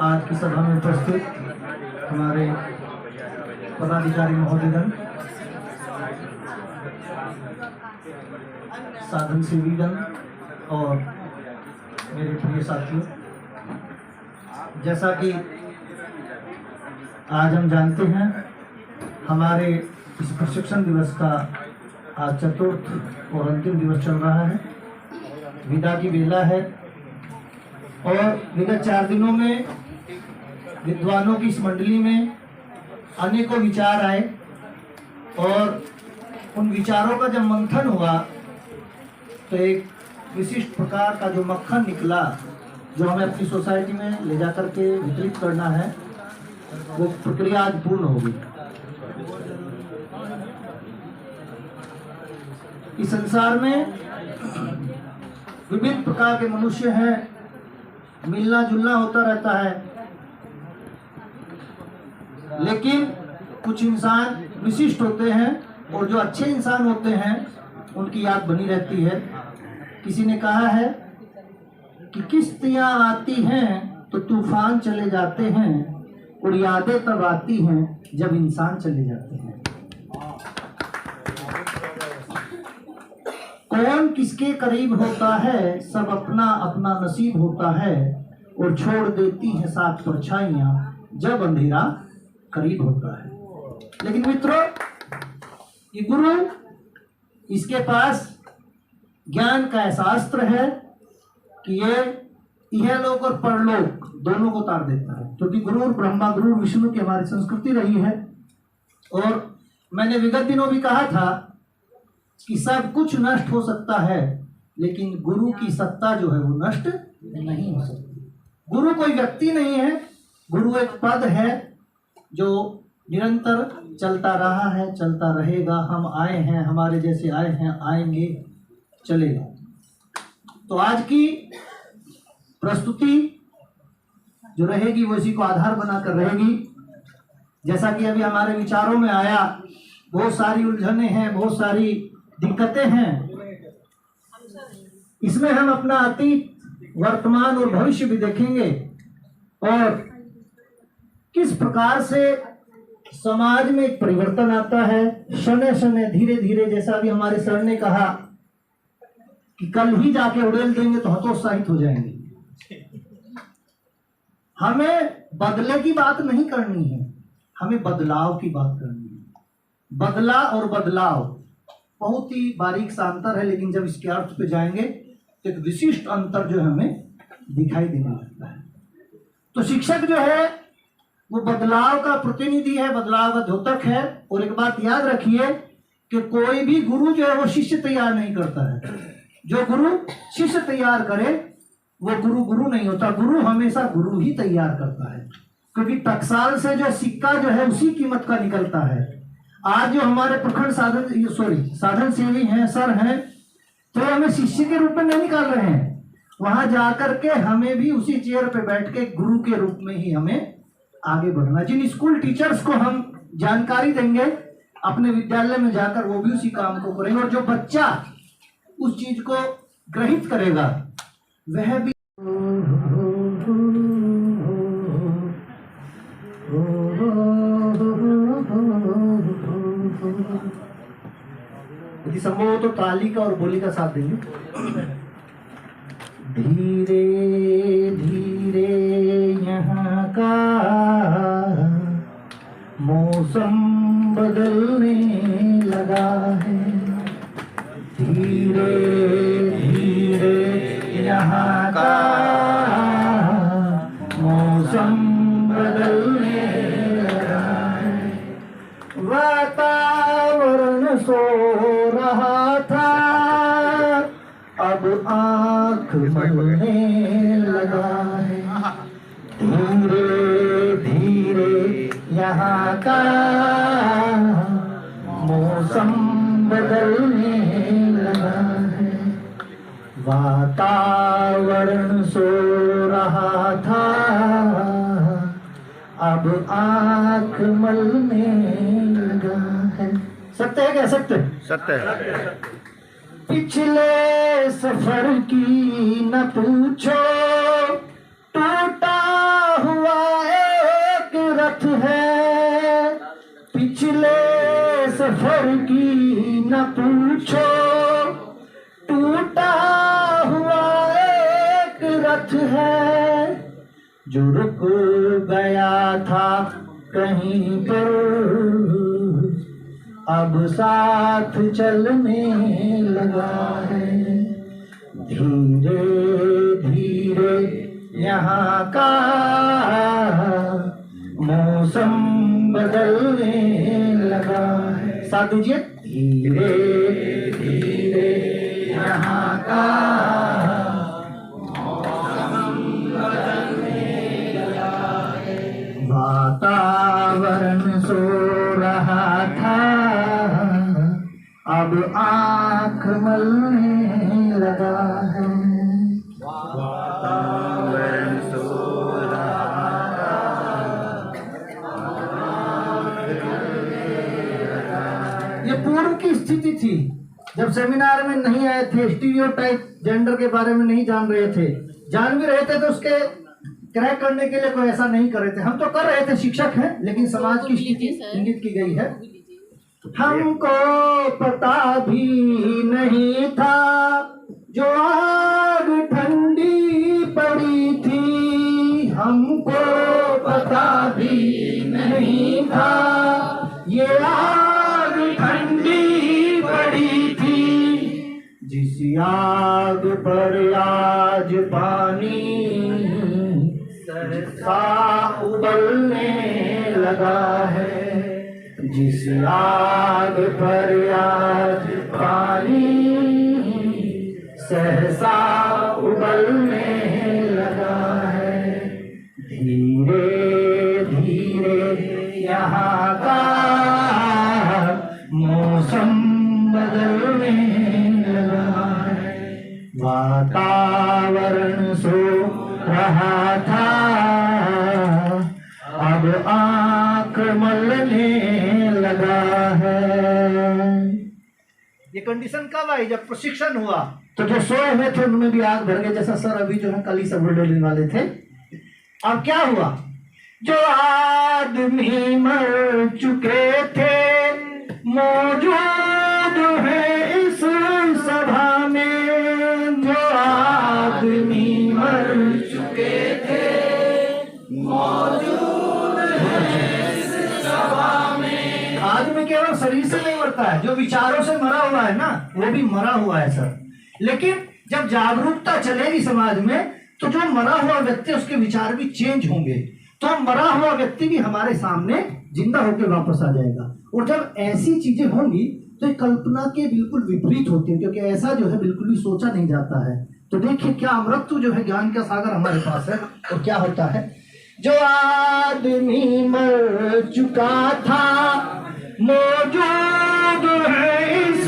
आज की सभा में उपस्थित हमारे पदाधिकारी महोदयगण, साधन सेवीगण और मेरे प्रिय साथियों, जैसा कि आज हम जानते हैं हमारे इस प्रशिक्षण दिवस का आज चतुर्थ और अंतिम दिवस चल रहा है। विदा की बेला है और विगत 4 दिनों में विद्वानों की इस मंडली में अनेकों विचार आए और उन विचारों का जब मंथन हुआ तो एक विशिष्ट प्रकार का जो मक्खन निकला, जो हमें अपनी सोसाइटी में ले जाकर के वितरित करना है, वो प्रक्रिया आज पूर्ण होगी। इस संसार में विभिन्न प्रकार के मनुष्य हैं, मिलना जुलना होता रहता है, लेकिन कुछ इंसान विशिष्ट होते हैं और जो अच्छे इंसान होते हैं उनकी याद बनी रहती है। किसी ने कहा है कि किश्तियां आती हैं तो तूफान चले जाते हैं और यादें तब आती हैं जब इंसान चले जाते हैं। कौन किसके करीब होता है, सब अपना अपना नसीब होता है और छोड़ देती हैं साथ परछाइयां जब अंधेरा करीब होता है। लेकिन मित्रों, ये गुरु, इसके पास ज्ञान का ऐसा अस्त्र है कि ये इहलोक और परलोक दोनों को तार देता है। क्योंकि गुरु ब्रह्मा गुरु विष्णु की हमारी संस्कृति रही है और मैंने विगत दिनों भी कहा था कि सब कुछ नष्ट हो सकता है, लेकिन गुरु की सत्ता जो है वो नष्ट नहीं हो सकती। गुरु कोई व्यक्ति नहीं है, गुरु एक पद है जो निरंतर चलता रहा है, चलता रहेगा। हम आए हैं, हमारे जैसे आए हैं, आएंगे, चलेगा। तो आज की प्रस्तुति जो रहेगी वो इसी को आधार बनाकर रहेगी। जैसा कि अभी हमारे विचारों में आया, बहुत सारी उलझने हैं, बहुत सारी दिक्कतें हैं। इसमें हम अपना अतीत, वर्तमान और भविष्य भी देखेंगे और किस प्रकार से समाज में एक परिवर्तन आता है। शने शने धीरे धीरे, जैसा भी हमारे सर ने कहा कि कल ही जाके उड़ेल देंगे तो हतोत्साहित हो जाएंगे। हमें बदले की बात नहीं करनी है, हमें बदलाव की बात करनी है। बदला और बदलाव बहुत ही बारीक सा अंतर है, लेकिन जब इसके अर्थ पे जाएंगे तो एक विशिष्ट अंतर जो हमें दिखाई देने लगता है। तो शिक्षक जो है वो बदलाव का प्रतिनिधि है, बदलाव का द्योतक है। और एक बात याद रखिए कि कोई भी गुरु जो है वो शिष्य तैयार नहीं करता है। जो गुरु शिष्य तैयार करे वो गुरु गुरु नहीं होता। गुरु हमेशा गुरु ही तैयार करता है, क्योंकि टकसाल से जो सिक्का जो है उसी कीमत का निकलता है। आज जो हमारे प्रखंड साधन सेवी हैं, सर हैं, तो हमें शिष्य के रूप में नहीं निकाल रहे हैं। वहां जाकर के हमें भी उसी चेयर पे बैठ के गुरु के रूप में ही हमें आगे बढ़ना। जिन स्कूल टीचर्स को हम जानकारी देंगे अपने विद्यालय में जाकर, वो भी उसी काम को करेंगे। और जो बच्चा उस चीज को ग्रहित करेगा वह भी यदि संभव हो तो ताली का और बोली का साथ देंगे। धीरे धीरे यहाँ का मौसम बदलने लगा है। धीरे धीरे यहाँ का मौसम बदलने लगा है। वातावरण सो रहा था, अब आँख मलने लगा है। धीरे धीरे यहाँ का मौसम बदलने लगा है। वातावरण सो रहा था, अब आँख मलने लगा है। सत्य है क्या? सत्य है। पिछले सफर की न पूछो, टूटा हुआ रथ है, पिछले सफर की न पूछो, टूटा हुआ एक रथ है, जो रुक गया था कहीं पर, अब साथ चलने लगा है। धीरे धीरे यहाँ का मौसम बदलने लगा है। साथ दीजिए, धीरे धीरे यहाँ का वातावरण सो रहा था, अब आँख मलने लगा है। वातावरण सो रहा था, ये पूर्व की स्थिति थी जब सेमिनार में नहीं आए थे, स्टीरियोटाइप जेंडर के बारे में नहीं जान रहे थे। जान भी रहे थे तो उसके क्रैक करने के लिए कोई ऐसा नहीं कर रहे थे। हम तो कर रहे थे, शिक्षक हैं, लेकिन समाज की स्थिति इंगित की गई है। हमको पता भी नहीं था जो आग ठंडी पड़ी थी, हमको पता भी नहीं था ये आग ठंडी पड़ी थी, जिस आग पर आज पानी सा उबलने लगा है, जिस आग पर आज पानी सहसा उबलने लगा है। धीरे धीरे यहाँ का मौसम बदलने लगा है। वातावरण सो रहा था, अब आँख मलने लगा है। ये कंडीशन कब आई? जब प्रशिक्षण हुआ तो जो सोए हुए थे उनमें भी आग भर गए, जैसा सर अभी जो है कल ही सब डोलने वाले थे। अब क्या हुआ? जो आदमी मर चुके थे मौजूद है इस सभा में, जो आदमी मर चुके थे मौजूद है इस सभा में। आदमी केवल शरीर से नहीं मरता है, जो विचारों से मरा हुआ है ना, वो भी मरा हुआ है सर। लेकिन जब जागरूकता चलेगी समाज में तो जो मरा हुआ व्यक्ति उसके विचार भी चेंज होंगे, तो मरा हुआ व्यक्ति भी हमारे सामने जिंदा होकर वापस आ जाएगा। और जब ऐसी चीजें होंगी तो कल्पना के बिल्कुल विपरीत होती है, क्योंकि ऐसा जो है बिल्कुल भी सोचा नहीं जाता है। तो देखिए क्या अमृत जो है ज्ञान का सागर हमारे पास है। और क्या होता है? जो आदमी मर चुका था मौजूद है इस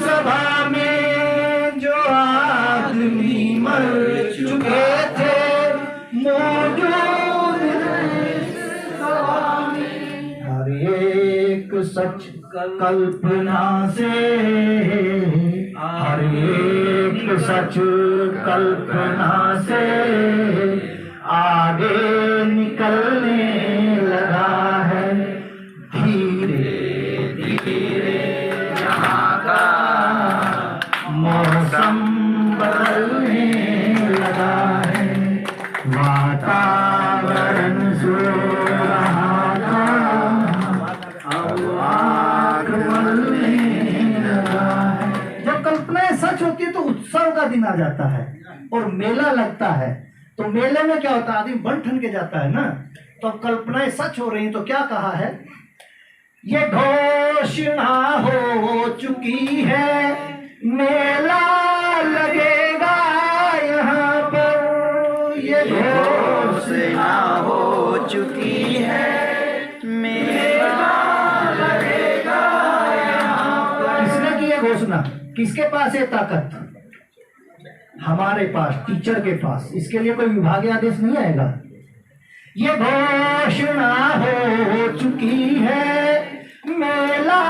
सभा में, जो आदमी मर चुके थे मौजूद है इस सभा में। हर एक सच कल्पना से, हर एक सच कल्पना से आगे निकलने लगा है। धीरे धीरे यहाँ का मौसम बदलने लगा है। वातावरण सो रहा था, अब आग मलने लगा है। जब कल्पनाएं सच होती है तो उत्सव का दिन आ जाता है और मेला लगता है। तो मेले में क्या होता है? आदमी बन ठन के जाता है ना। तो अब कल्पनाएं सच हो रही हैं तो क्या कहा है? ये घोषणा हो चुकी है, मेला लगेगा यहाँ पर। ये घोषणा हो चुकी है, मेला लगेगा यहाँ पर। किसने की ये घोषणा? किसके पास है ताकत? हमारे पास, टीचर के पास। इसके लिए कोई विभागीय आदेश नहीं आएगा। ये घोषणा हो चुकी है, मेला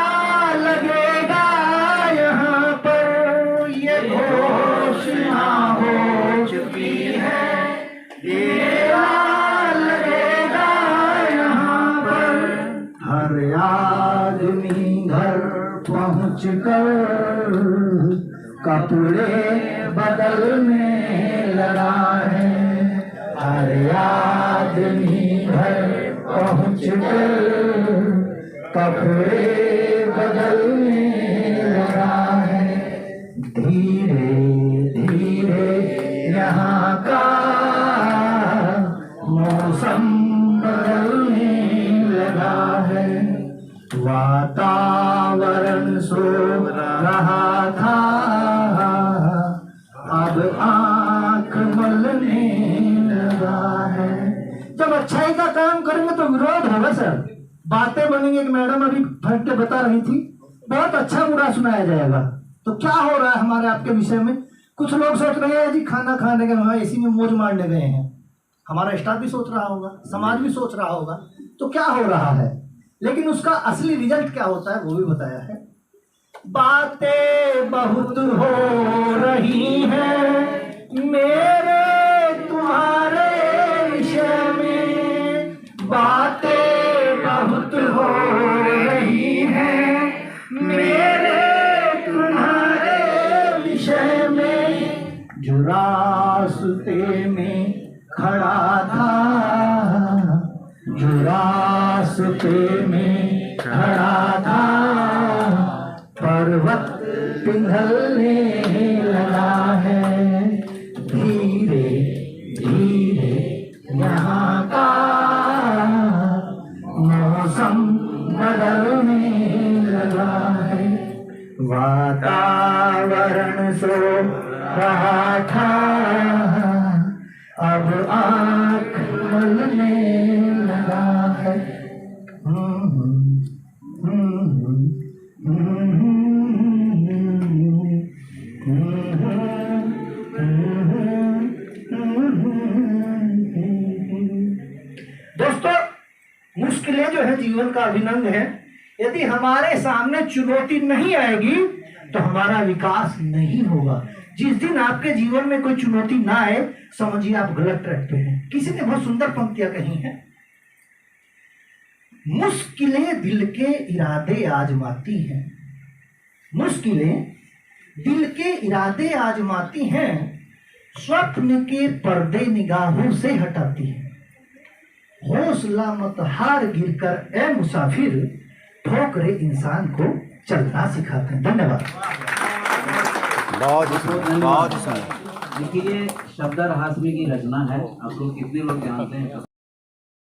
लगेगा यहाँ पर। ये घोषणा हो चुकी है, मेला लगेगा यहाँ पर। पहुँच कर कपड़े बदलने लगा है। हर आदमी घर पहुँच कर कपड़े बदलने लगा है। धीरे धीरे यहाँ का मौसम बदलने लगा है। वातावरण सो रहा था, अब आँख मलने लगा है। जब अच्छाई का काम करेंगे तो विरोध होगा सर, बातें बनेंगे। मैडम अभी फट के बता रही थी, बहुत अच्छा बुरा सुनाया जाएगा। तो क्या हो रहा है हमारे आपके विषय में? कुछ लोग सोच रहे हैं जी खाना खाने के वहां इसी में मौज मारने गए हैं। हमारा स्टाफ भी सोच रहा होगा, समाज भी सोच रहा होगा। तो क्या हो रहा है, लेकिन उसका असली रिजल्ट क्या होता है वो भी बताया है। बातें बहुत हो रही हैं मेरे तुम्हारे विषय में, बातें बहुत हो रही हैं मेरे तुम्हारे विषय में। जो रास्ते में खड़ा था, जो रास्ते में खड़ा था, पर्वत पिघलने लगा है। धीरे धीरे यहाँ का मौसम बदलने लगा है। वातावरण सो रहा था, अब आँख मलने लगा है। दोस्तों, मुश्किलें जो है जीवन का अभिनंग है। यदि हमारे सामने चुनौती नहीं आएगी तो हमारा विकास नहीं होगा। जिस दिन आपके जीवन में कोई चुनौती ना आए, समझिए आप गलत ट्रैक पे हैं। किसी ने बहुत सुंदर पंक्तियां कही हैं, मुश्किलें दिल के इरादे आजमाती हैं, मुश्किलें दिल के इरादे आजमाती हैं, स्वप्न के पर्दे निगाहों से हटाती हैं। हौसला मत हार गिरकर ए मुसाफिर, ठोकरे इंसान को चलना सिखाते हैं। धन्यवाद। बहुत देखिए, ये शब्द हाशमी की रचना है। आप लोग कितने लोग जानते हैं?